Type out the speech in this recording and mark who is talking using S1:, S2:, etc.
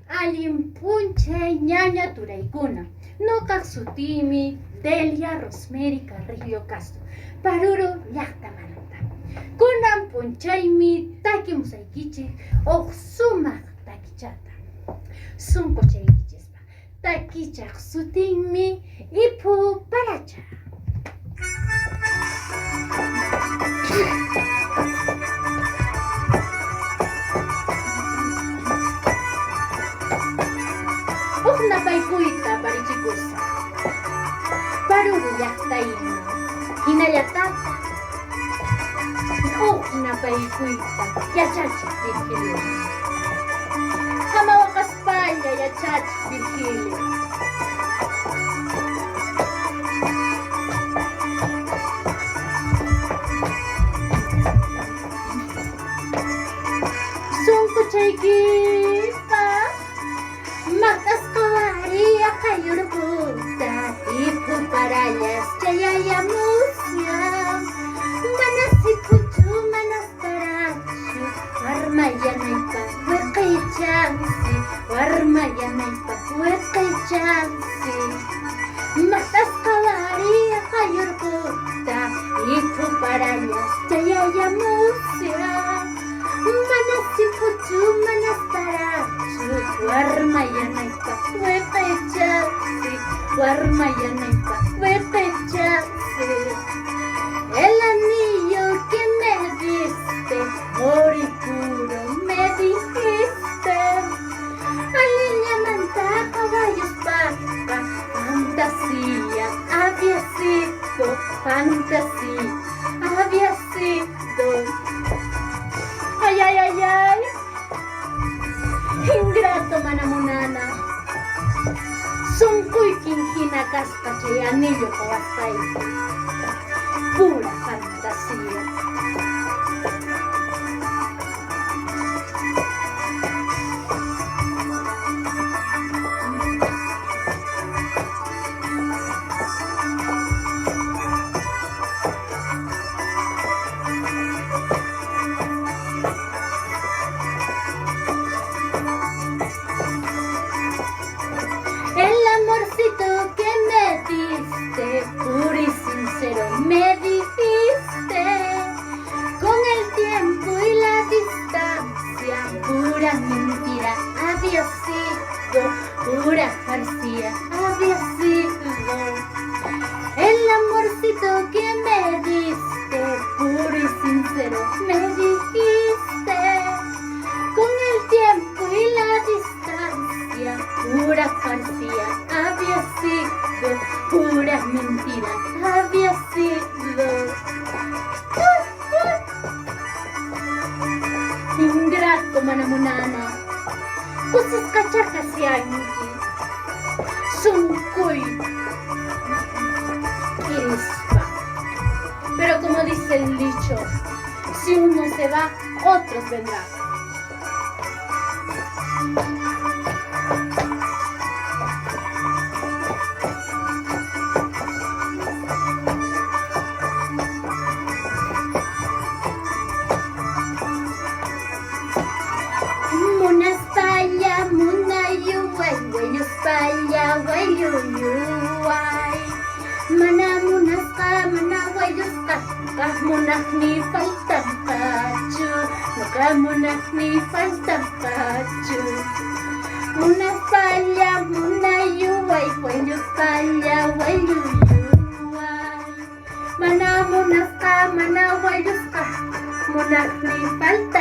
S1: Allinpunche ñaña turaykuna. Nuqaq sutimi Delia Rosemary Carrillo Castro, Paruru llaqtamanta. Kunan punchaymi takimusaykichik huk sumaq takichata. Sunquchaykichispa. Takichaq sutinmi Ipu Paracha. Huk napaykuyta parichikusa. Paruru llaqtaymi. Hinallatata. Huk napaykuyta yachachiq Virgilio. Hamawaqaspalla yachachiq Virgilio. Sunquchaykipa maqasqawaria qayurputa Ipu parallas chayayamusya. Manasipuchu manastarachu warmayanaypaq wiqichansi, warmayanaypaq wiqichansi. Maqasqawaria qayurputa Ipu parallas chayayamusya. Manasipuchu manastarachu warmayanaypaq wiqichansi, warmayanaypaq wiqichansi. El anillo que me diste, oro y puro me dijiste. Alineamanta, caballos, paca, fantasía había sido, fantasía había sido. Ay, ay, ay, ay. Ingrato manamunana. Sunquykin hina kaspa chay anillo qawasqayki. Pura fantasía. El amorcito que me diste, puro y sincero, me dijiste. Con el tiempo y la distancia, pura mentira había sido, pura farcía había sido. El amorcito que me diste, puro y sincero, me dijiste. Con el tiempo y la distancia, pura farcía había sido, pura mentira había sido. Ingrato manamunana, kusas kachakasyanki, sunquy kirispa. Pero como dice el dicho, si uno se va, otros vendrán. Munaspalla, munayu, wayuspalla, wayuyuay. Mana munasqa, mana wayusqa, nuqa munaqni faltanqachu, nuqa munaqni faltanqachu. Munaspalla, munayuway, wayuspalla, wayuyuay. Mana munasqa, mana wayusqa, munaqni faltanqachu.